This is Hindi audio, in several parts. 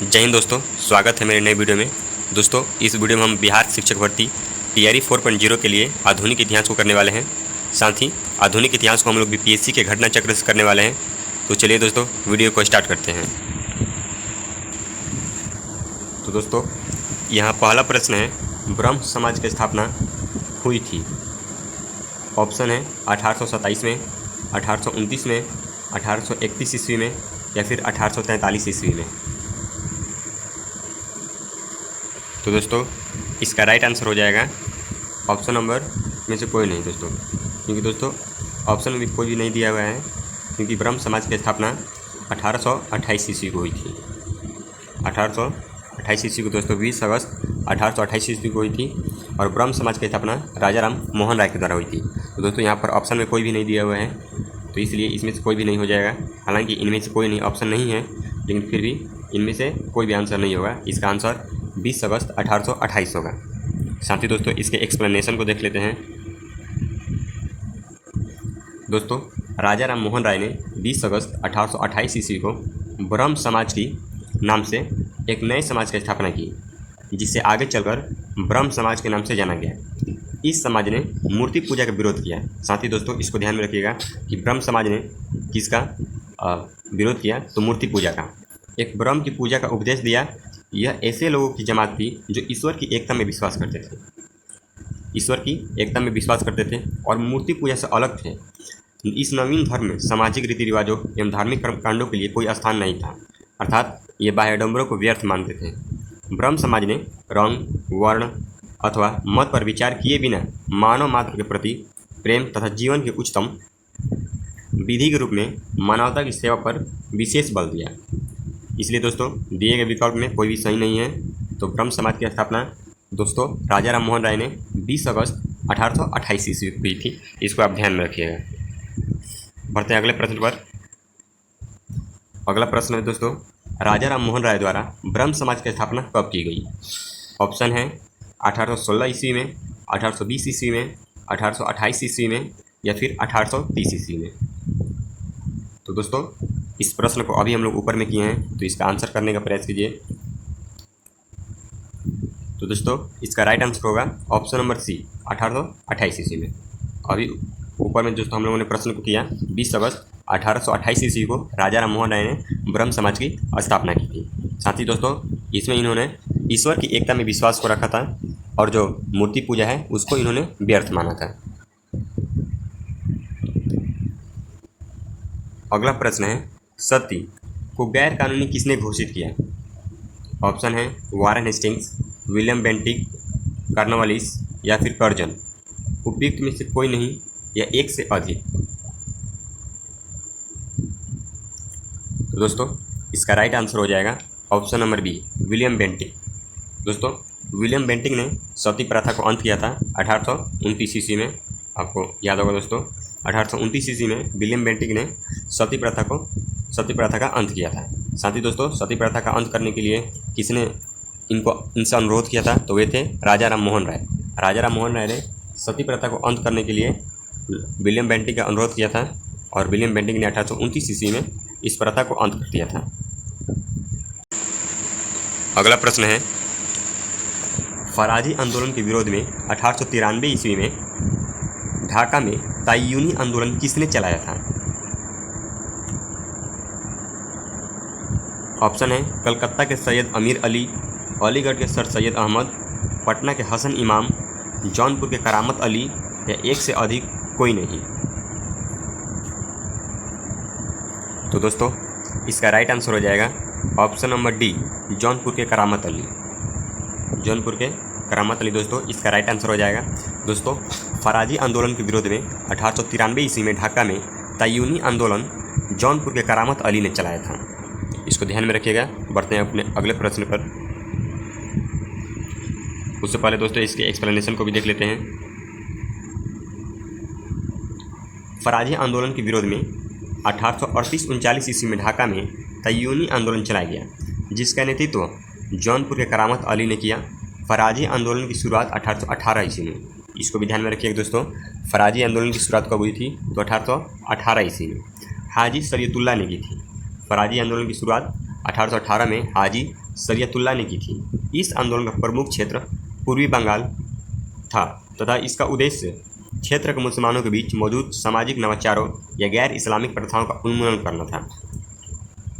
जय हिंद दोस्तों, स्वागत है मेरे नए वीडियो में। दोस्तों, इस वीडियो में हम बिहार शिक्षक भर्ती तैयारी 4.0 के लिए आधुनिक इतिहास को करने वाले हैं। साथ ही आधुनिक इतिहास को हम लोग बीपीएससी के घटना चक्र से करने वाले हैं। तो चलिए दोस्तों, वीडियो को स्टार्ट करते हैं। तो दोस्तों, यहाँ पहला प्रश्न है, ब्रह्म समाज की स्थापना हुई थी। ऑप्शन है 1827 में, 1829 में, 1831 ईस्वी में या फिर 1843 ईस्वी में। तो दोस्तों, इसका राइट आंसर हो जाएगा ऑप्शन नंबर में से कोई नहीं दोस्तों, क्योंकि दोस्तों ऑप्शन में भी कोई भी नहीं दिया हुआ है, क्योंकि ब्रह्म समाज की स्थापना 1828 ईस्वी को हुई थी। 1828 ईस्वी को दोस्तों 20 अगस्त 1828 ईस्वी को हुई थी और ब्रह्म समाज की स्थापना राजा राम मोहन राय के द्वारा हुई थी। तो दोस्तों यहाँ पर ऑप्शन में कोई भी नहीं दिया हुआ है, तो इसलिए इसमें से कोई भी नहीं हो जाएगा। हालांकि इनमें से कोई नहीं ऑप्शन नहीं है, लेकिन फिर भी इनमें से कोई भी आंसर नहीं होगा। इसका आंसर 20 अगस्त 1828 होगा। साथ ही दोस्तों, इसके एक्सप्लेनेशन को देख लेते हैं। दोस्तों, राजा राम मोहन राय ने 20 अगस्त 1828 ईस्वी को ब्रह्म समाज की नाम से एक नए समाज की स्थापना की, जिसे आगे चलकर ब्रह्म समाज के नाम से जाना गया। इस समाज ने मूर्ति पूजा का विरोध किया। साथ ही दोस्तों, इसको ध्यान में रखिएगा कि ब्रह्म समाज ने किसका विरोध किया, तो मूर्ति पूजा का। एक ब्रह्म की पूजा का उपदेश दिया। यह ऐसे लोगों की जमात थी जो ईश्वर की एकता में विश्वास करते थे, ईश्वर की एकता में विश्वास करते थे और मूर्ति पूजा से अलग थे। इस नवीन धर्म में सामाजिक रीति रिवाजों एवं धार्मिक कर्मकांडों के लिए कोई स्थान नहीं था, अर्थात ये बाह्यडम्बरों को व्यर्थ मानते थे। ब्रह्म समाज ने रंग, वर्ण अथवा मत पर विचार किए बिना मानव मात्र के प्रति प्रेम तथा जीवन के उच्चतम विधि के रूप में मानवता की सेवा पर विशेष बल दिया। इसलिए दोस्तों, दिए गए विकल्प में कोई भी सही नहीं है। तो ब्रह्म समाज की स्थापना दोस्तों राजा राम मोहन राय ने 20 अगस्त 1828 ईस्वी को हुई थी। इसको आप ध्यान में रखिएगा। बढ़ते हैं अगले प्रश्न पर। अगला प्रश्न है दोस्तों, राजा राम मोहन राय द्वारा ब्रह्म समाज की स्थापना कब की गई? ऑप्शन है 1816 ईस्वी में, 1820 ईस्वी में, 1828 ईस्वी में या फिर 1830 ईस्वी में। तो दोस्तों, इस प्रश्न को अभी हम लोग ऊपर में किए हैं, तो इसका आंसर करने का प्रयास कीजिए। तो दोस्तों, इसका राइट आंसर होगा ऑप्शन नंबर सी, 1828 ईस्वी में। अभी ऊपर में दोस्तों हम लोगों ने प्रश्न को किया 20 अगस्त 1828 ईस्वी को राजा राम मोहन राय ने ब्रह्म समाज की स्थापना की थी। साथ ही दोस्तों, इसमें इन्होंने ईश्वर की एकता में विश्वास को रखा था और जो मूर्ति पूजा है उसको इन्होंने व्यर्थ माना था। अगला प्रश्न है, सती को गैर कानूनी किसने घोषित किया? ऑप्शन है Warren Hastings, William Bentinck, Cornwallis या फिर कर्जन। उपयुक्त में से कोई नहीं या एक से अधिक। तो दोस्तों, इसका राइट आंसर हो जाएगा option number B, William Bentinck. दोस्तों, विलियम बेंटिक ने सती प्रथा को अंत किया था 1829 ईस्वी में। आपको याद होगा दोस्तों, 1829 ईस्वी में विलियम बेंटिक ने सती प्रथा का अंत किया था। साथ ही दोस्तों, सती प्रथा का अंत करने के लिए किसने इनसे अनुरोध किया था? तो वे थे राजा राम मोहन राय। राजा राम मोहन राय ने सती प्रथा को अंत करने के लिए विलियम बेंटिक का अनुरोध किया था और विलियम बेंटिक ने 1829 ईस्वी में इस प्रथा को अंत कर दिया था। अगला प्रश्न है, फराजी आंदोलन के विरोध में 1893 ईस्वी में ढाका में तायूनी आंदोलन किसने चलाया था? ऑप्शन है कलकत्ता के सैयद अमीर अली, अलीगढ़ के सर सैयद अहमद, पटना के हसन इमाम, जौनपुर के करामत अली या एक से अधिक कोई नहीं। तो दोस्तों, इसका राइट आंसर हो जाएगा ऑप्शन नंबर डी, जौनपुर के करामत अली। जौनपुर के करामत अली दोस्तों इसका राइट आंसर हो जाएगा। दोस्तों, फराजी आंदोलन के विरोध में 1893 ईस्वी में ढाका में तायूनी आंदोलन जौनपुर के करामत अली ने चलाया था। इसको ध्यान में रखिएगा। बढ़ते हैं अपने अगले प्रश्न पर। उससे पहले दोस्तों इसके एक्सप्लेनेशन को भी देख लेते हैं। फराजी आंदोलन के विरोध में 1838-39 ईस्वी में ढाका में तायूनी आंदोलन चलाया गया, जिसका नेतृत्व जौनपुर के करामत अली ने किया। फराजी आंदोलन की शुरुआत 1818 ईस्वी में। इसको भी ध्यान में रखिएगा दोस्तों, फराजी आंदोलन की शुरुआत कब हुई थी? तो 1818 ईस्वी में हाजी शरीयतुल्लाह ने की थी। फराजी आंदोलन की शुरुआत 1818 में हाजी शरीयतुल्लाह ने की थी। इस आंदोलन का प्रमुख क्षेत्र पूर्वी बंगाल था तथा इसका उद्देश्य क्षेत्र के मुसलमानों के बीच मौजूद सामाजिक नवाचारों या गैर इस्लामिक प्रथाओं का उन्मूलन करना था।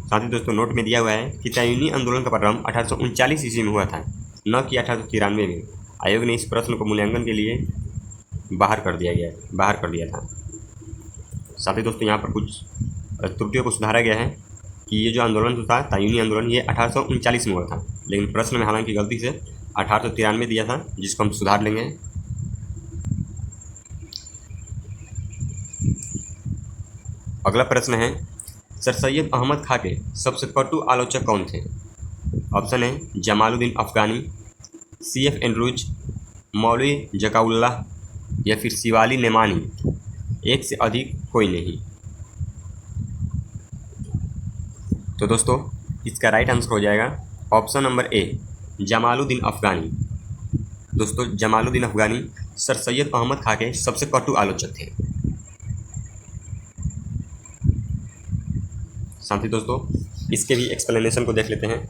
साथ ही दोस्तों नोट में दिया हुआ है कि तायूनी आंदोलन का प्रारंभ 1839 ईस्वी में हुआ था, न कि 1893 में। आयोग ने इस प्रश्न को मूल्यांकन के लिए बाहर कर दिया था। साथ ही दोस्तों यहाँ पर कुछ त्रुटियों को सुधारा गया है कि ये जो आंदोलन जो था तायूनी आंदोलन ये 1839 में हुआ था, लेकिन प्रश्न में हालांकि गलती से 1893 दिया था, जिसको हम सुधार लेंगे। अगला प्रश्न है, सर सैयद अहमद खां के सबसे कटु आलोचक कौन थे? ऑप्शन है जमालुद्दीन अफगानी, CF एंड्रूज, मौलवी जकाउल्लाह या फिर शिवाली नेमानी। एक से अधिक कोई नहीं। तो दोस्तों इसका राइट आंसर हो जाएगा ऑप्शन नंबर ए जमालुद्दीन अफगानी। दोस्तों जमालुद्दीन अफगानी सर सैयद अहमद खां के सबसे कटु आलोचक थे। साथ ही दोस्तों इसके भी एक्सप्लेनेशन को देख लेते हैं।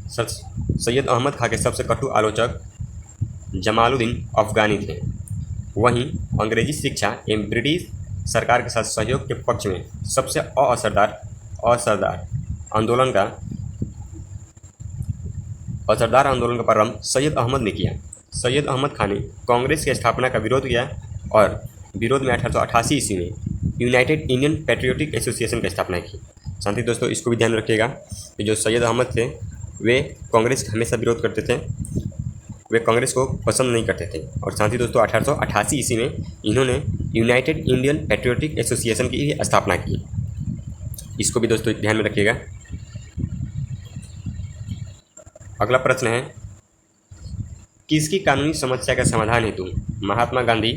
सर सैयद अहमद खां के सबसे कटु आलोचक जमालुद्दीन अफगानी थे। वहीं अंग्रेजी शिक्षा एवं ब्रिटिश सरकार के साथ सहयोग के पक्ष में सबसे असरदार आंदोलन का प्रारंभ सैयद अहमद ने किया। सैयद अहमद खान ने कांग्रेस की स्थापना का विरोध किया और विरोध में 1888 ईस्वी में यूनाइटेड इंडियन पैट्रियोटिक एसोसिएशन की स्थापना की। साथ ही दोस्तों इसको भी ध्यान रखिएगा कि जो सैयद अहमद थे वे कांग्रेस का हमेशा विरोध करते थे, वे कांग्रेस को पसंद नहीं करते थे। और साथ ही दोस्तों 1888 ईस्वी में इन्होंने यूनाइटेड इंडियन पैट्रियोटिक एसोसिएशन की भी स्थापना की। इसको भी दोस्तों ध्यान में रखिएगा। अगला प्रश्न है, किसकी कानूनी समस्या का समाधान हेतु महात्मा गांधी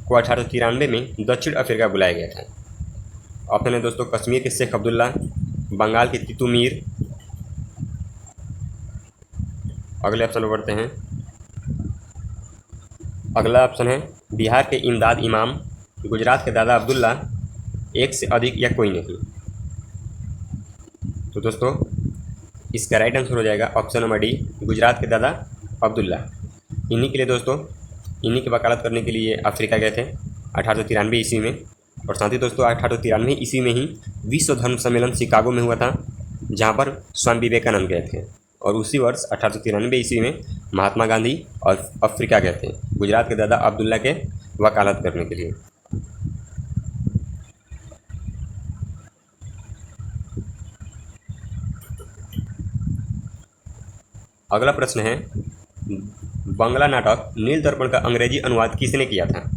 को 1893 में दक्षिण अफ्रीका बुलाया गया था? ऑप्शन है दोस्तों कश्मीर के शेख अब्दुल्ला, बंगाल के तितू मीर। अगले ऑप्शन पर बढ़ते हैं। अगला ऑप्शन है बिहार के इमदाद इमाम, गुजरात के दादा अब्दुल्ला, एक से अधिक या कोई नहीं। तो दोस्तों इसका राइट आंसर हो जाएगा ऑप्शन नंबर डी गुजरात के दादा अब्दुल्ला। इन्हीं के लिए दोस्तों इन्हीं की वकालत करने के लिए अफ्रीका गए थे 1893 ईस्वी में। और साथ ही दोस्तों 1893 ईस्वी में ही विश्व धर्म सम्मेलन शिकागो में हुआ था, जहां पर स्वामी विवेकानंद गए थे। और उसी वर्ष 1893 ईस्वी में महात्मा गांधी और अफ्रीका गए थे गुजरात के दादा अब्दुल्ला के वकालत करने के लिए। अगला प्रश्न है, बंगला नाटक नील दर्पण का अंग्रेजी अनुवाद किसने किया था?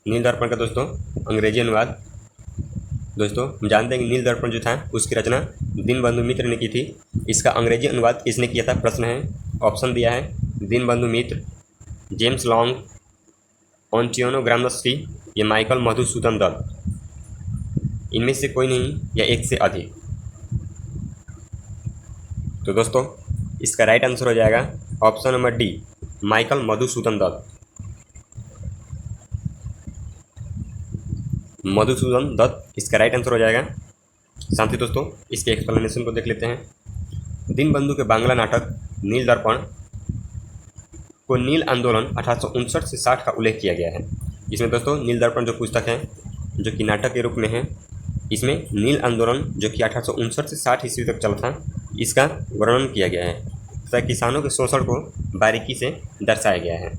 नील दर्पण का दोस्तों अंग्रेजी अनुवाद दोस्तों हम जानते हैं कि नील दर्पण जो था उसकी रचना दीनबंधु मित्र ने की थी। इसका अंग्रेजी अनुवाद किसने किया था? प्रश्न है। ऑप्शन दिया है दीनबंधु मित्र, जेम्स लॉन्ग, ऑन्टियोनो ग्राम्सकी या माइकल मधुसूदन दत्त। इनमें से कोई नहीं या एक से अधिक। तो दोस्तों इसका राइट आंसर हो जाएगा option number D Michael Madhusudan Dutt. Madhusudan Dutt इसका राइट आंसर हो जाएगा। साथ ही दोस्तों इसके एक्सप्लेनेशन को देख लेते हैं। दीनबंधु के बांग्ला नाटक नील दर्पण को नील आंदोलन 1859 से 60 का उल्लेख किया गया है। इसमें दोस्तों नील दर्पण जो पुस्तक है जो कि नाटक के रूप में है, इसमें नील आंदोलन जो कि 1859 से 60 ईस्वी तक चला था इसका वर्णन किया गया है तथा किसानों के शोषण को बारीकी से दर्शाया गया है।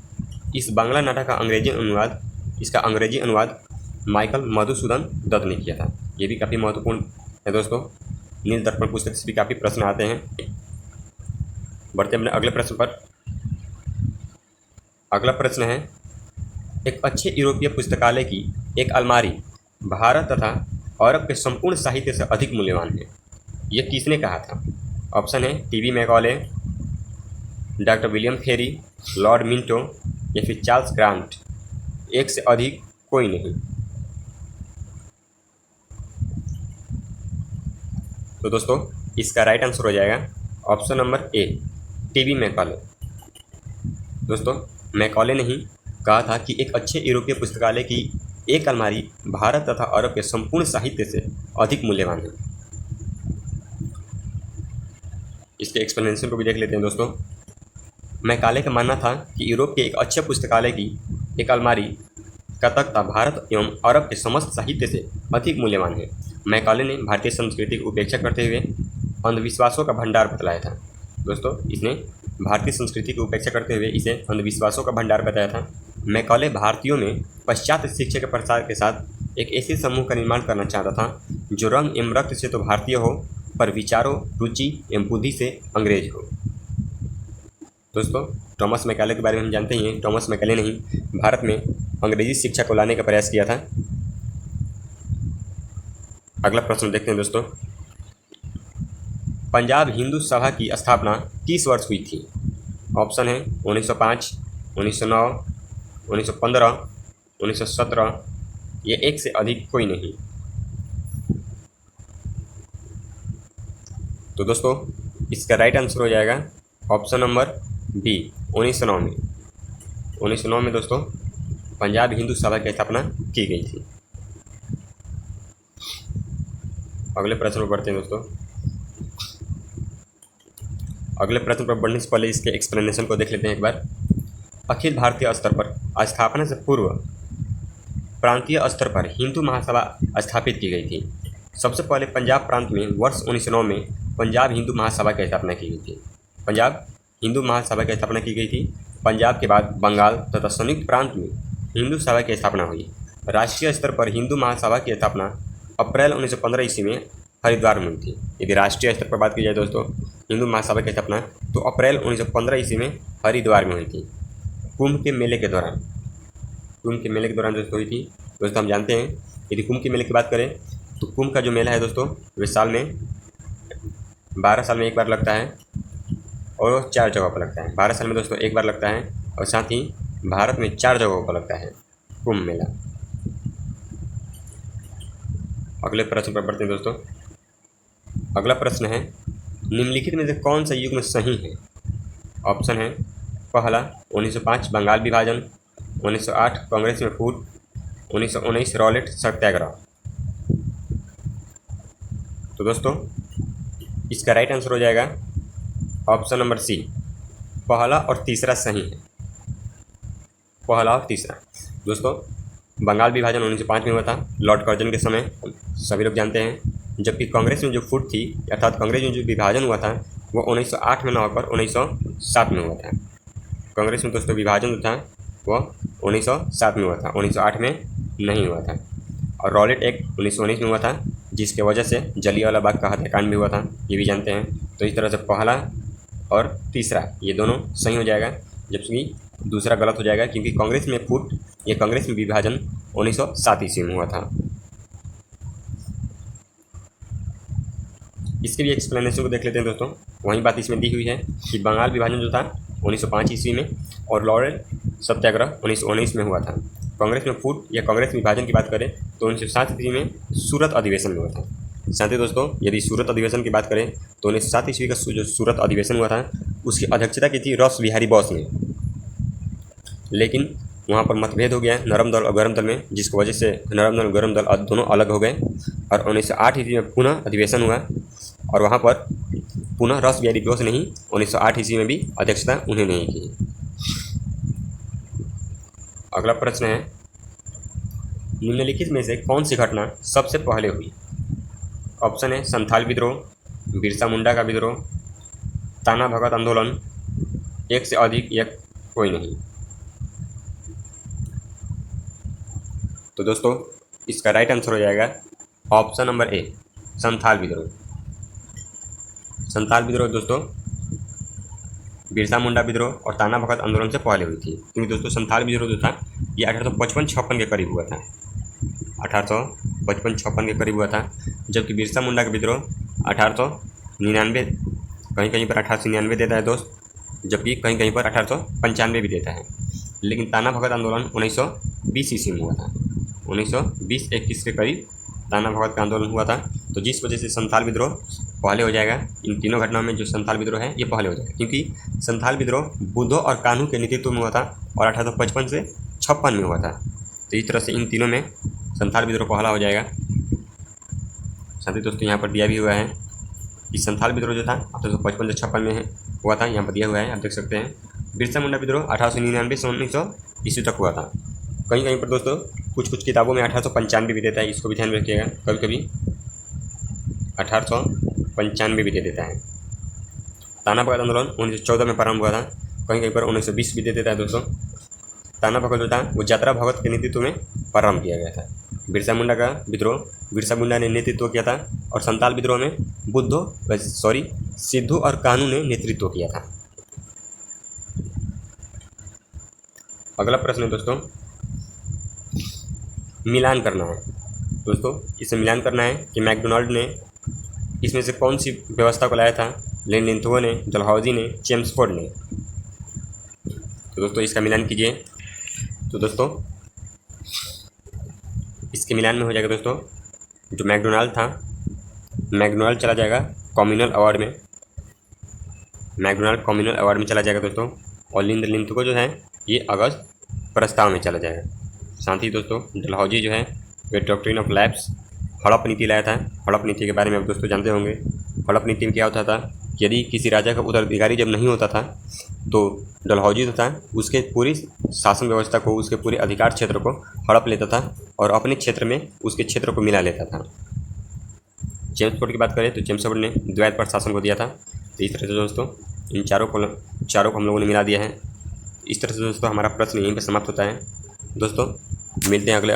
इस बांग्ला नाटक का अंग्रेजी अनुवाद माइकल मधुसूदन दत्त ने किया था। ये भी काफ़ी महत्वपूर्ण है दोस्तों। नील दर्पण पुस्तक से भी काफ़ी प्रश्न आते हैं। बढ़ते अपने अगले प्रश्न पर। अगला प्रश्न है, एक अच्छे यूरोपीय पुस्तकालय की एक अलमारी भारत तथा अरब के संपूर्ण साहित्य से अधिक मूल्यवान है। यह किसने कहा था? ऑप्शन है टीबी मैकॉले, डॉक्टर विलियम फेरी, लॉर्ड मिंटो या फिर चार्ल्स ग्रांट। एक से अधिक कोई नहीं। तो दोस्तों इसका राइट आंसर हो जाएगा option number A TB Macaulay. दोस्तों मैकॉले ने ही कहा था कि एक अच्छे यूरोपीय पुस्तकालय की एक अलमारी भारत तथा अरब के संपूर्ण साहित्य से अधिक मूल्यवान है। इसके एक्सप्लेनेशन को भी देख लेते हैं दोस्तों। मैकाले का मानना था कि यूरोप के एक अच्छे पुस्तकालय की एक अलमारी का तख्ता भारत एवं अरब के समस्त साहित्य से अधिक मूल्यवान है। मैकाले ने भारतीय संस्कृति की उपेक्षा करते हुए अंधविश्वासों का भंडार बतलाया था। दोस्तों, इसने भारतीय संस्कृति की उपेक्षा करते हुए इसे अंधविश्वासों का भंडार बताया था। मैकाले भारतीयों में पाश्चात्य शिक्षा के प्रसार के साथ एक ऐसे समूह का निर्माण करना चाहता था जो रंग एवं रक्त से तो भारतीय हो, पर विचारों, रुचि एवं बुद्धि से अंग्रेज हो। दोस्तों, थॉमस मैकाले के बारे में हम जानते ही हैं। थॉमस मैकाले ने ही भारत में अंग्रेजी शिक्षा को लाने का प्रयास किया था। अगला प्रश्न देखते हैं दोस्तों। पंजाब हिंदू सभा की स्थापना किस वर्ष हुई थी? ऑप्शन है 1905, 1909, 1915, 1917, ये एक से अधिक कोई नहीं। तो दोस्तों, इसका राइट आंसर हो जाएगा ऑप्शन नंबर बी, 1909 में। 1909 में दोस्तों पंजाब हिंदू सभा की स्थापना की गई थी। अगले प्रश्न पर बढ़ते हैं दोस्तों। अगले प्रश्न पर बढ़ने से पहले इसके एक्सप्लेनेशन को देख लेते हैं एक बार। अखिल भारतीय स्तर पर स्थापना से पूर्व प्रांतीय स्तर पर हिंदू महासभा स्थापित की गई थी। सबसे पहले पंजाब प्रांत में वर्ष 1909 में पंजाब हिंदू महासभा की स्थापना की गई थी। पंजाब हिंदू महासभा की स्थापना की गई थी। पंजाब के बाद बंगाल तथा संयुक्त प्रांत में हिंदू सभा की स्थापना हुई। राष्ट्रीय स्तर पर हिंदू महासभा की स्थापना अप्रैल 1915 ईस्वी में हरिद्वार में हुई थी। यदि राष्ट्रीय स्तर पर बात की जाए दोस्तों हिंदू महासभा की स्थापना, तो अप्रैल 1915 ईस्वी में हरिद्वार में हुई थी, कुंभ के मेले के दौरान। कुंभ के मेले के दौरान दोस्तों हुई थी। दोस्तों, हम जानते हैं यदि कुंभ के मेले की बात करें तो कुंभ का जो मेला है दोस्तों वे साल में 12 साल में एक बार लगता है और वो 4 जगहों पर लगता है। 12 साल में दोस्तों एक बार लगता है और साथ ही भारत में 4 जगहों पर लगता है कुंभ मेला। अगले प्रश्न पर बढ़ते हैं दोस्तों। अगला प्रश्न है निम्नलिखित में से कौन सा युग्म सही है? ऑप्शन है पहला 1905 बंगाल विभाजन, 1908 कांग्रेस में फूट, 1919 रॉलेट सत्याग्रह। तो दोस्तों, इसका राइट आंसर हो जाएगा ऑप्शन नंबर सी, पहला और तीसरा सही है। पहला और तीसरा। दोस्तों, बंगाल विभाजन 1905 में हुआ था लॉर्ड कर्जन के समय, सभी लोग जानते हैं। जबकि कांग्रेस में जो फूट थी अर्थात कांग्रेस में जो विभाजन हुआ था वो 1908 में न होकर 1907 में हुआ था। कांग्रेस में दोस्तों विभाजन जो था वो 1907 में हुआ था, 1908 में नहीं हुआ था। और रॉलेट एक्ट 1919 में हुआ था जिसके वजह से जलियांवाला बाग का हत्याकांड भी हुआ था, ये भी जानते हैं। तो इस तरह से पहला और तीसरा ये दोनों सही हो जाएगा, जबकि दूसरा गलत हो जाएगा क्योंकि कांग्रेस में फूट या कांग्रेस में विभाजन 1907 ईस्वी में हुआ था। इसके भी एक्सप्लेनेशन को देख लेते हैं दोस्तों। वही बात इसमें दी हुई है कि बंगाल विभाजन जो था 1905 ईस्वी में और लॉरेट सत्याग्रह 1919 में हुआ था। कांग्रेस में फूट या कांग्रेस विभाजन की बात करें तो 1907 ईस्वी में सूरत अधिवेशन में हुआ था। साथ ही दोस्तों, यदि सूरत अधिवेशन की बात करें तो 1907 ईस्वी का जो सूरत अधिवेशन हुआ था उसकी अध्यक्षता की थी रस बिहारी बोस ने, लेकिन वहाँ पर मतभेद हो गया नरम दल और गरम दल में, जिसकी वजह से नरम दल और गरम दल दोनों अलग हो गए और 1908 ईस्वी में पुनः अधिवेशन हुआ और वहाँ पर पुनः रस बिहारी बोस ने ही 1908 ईस्वी में भी अध्यक्षता उन्हें नहीं की। अगला प्रश्न है निम्नलिखित में से कौन सी घटना सबसे पहले हुई? ऑप्शन है संथाल विद्रोह, बिरसा मुंडा का विद्रोह, ताना भगत आंदोलन, एक से अधिक या कोई नहीं। तो दोस्तों, इसका राइट आंसर हो जाएगा ऑप्शन नंबर ए, संथाल विद्रोह। संथाल विद्रोह दोस्तों बिरसा मुंडा विद्रोह और ताना भगत आंदोलन से पहले हुई थी, क्योंकि दोस्तों संथाल विद्रोह जो था ये 1855-56 के करीब हुआ था, 1855-56 के करीब हुआ था। जबकि बिरसा मुंडा का विद्रोह 1899, कहीं कहीं पर 1899 देता है दोस्त, जबकि कहीं कहीं पर 1895 भी देता है। लेकिन ताना भगत आंदोलन 1920 ईस्वी में हुआ था, 1920-21 के करीब ताना भगत का आंदोलन हुआ था। तो जिस वजह से संथाल विद्रोह पहले हो जाएगा। इन तीनों घटनाओं में जो संथाल विद्रोह है ये पहले हो जाएगा, क्योंकि संथाल विद्रोह बुद्धो और कान्हू के नेतृत्व में हुआ था और 1855 से 56 में हुआ था। तो इस तरह से इन तीनों में संथाल विद्रोह पहला हो जाएगा। साथ ही दोस्तों यहाँ पर दिया भी हुआ है ये संथाल विद्रोह जो था 1855 से 56 में हुआ था, यहाँ पर दिया हुआ है, आप देख सकते हैं। बिरसा मुंडा विद्रोह 1899 से 1900 ईस्वी तक हुआ था। कहीं कहीं पर दोस्तों कुछ किताबों में 1895 भी देता है, इसको भी ध्यान में रखिएगा, कभी कभी 1895 भी दे देता है। ताना भगत आंदोलन 1914 में प्रारंभ हुआ था, कहीं कहीं पर 1920 भी दे देता है दोस्तों। ताना भगत जो था वो यात्रा भगत के नेतृत्व में प्रारंभ किया गया था। बिरसा मुंडा का विद्रोह बिरसा मुंडा ने नेतृत्व किया था, और संताल विद्रोह में सिद्धू और कान्हू ने नेतृत्व किया था। अगला प्रश्न है दोस्तों, मिलान करना है। दोस्तों इसे मिलान करना है कि मैकडोनाल्ड ने इसमें से कौन सी व्यवस्था को लाया था, लिंथुओ ने, डलहौजी ने, चेम्सफोर्ड ने। तो दोस्तों इसका मिलान कीजिए। तो दोस्तों इसके मिलान में हो जाएगा दोस्तों, जो मैकडोनाल्ड था, मैकडोनाल्ड चला जाएगा कम्युनल अवार्ड में, मैकडोनाल्ड कम्युनल अवार्ड में चला जाएगा दोस्तों। और लिंथुओ जो है ये अगस्त प्रस्ताव में चला जाएगा। साथ ही दोस्तों डलहौजी जो है वे डॉक्ट्रिन ऑफ लैप्स, हड़प नीति लाया था। हड़प नीति के बारे में आप दोस्तों जानते होंगे। हड़प नीति में क्या होता था, यदि किसी राजा का उत्तराधिकारी जब नहीं होता था तो डलहौजी जो था उसके पूरी शासन व्यवस्था को, उसके पूरे अधिकार क्षेत्र को हड़प लेता था और अपने क्षेत्र में उसके क्षेत्र को मिला लेता था। चेम्सफोर्ड की बात करें तो चेम्सफोर्ड ने द्वैत प्रशासन को दिया था। तो इस तरह से दोस्तों इन चारों को हम लोगों ने मिला दिया है। इस तरह से दोस्तों हमारा प्रश्न यहीं पर समाप्त होता है। दोस्तों मिलते हैं अगले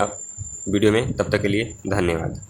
वीडियो में, तब तक के लिए धन्यवाद।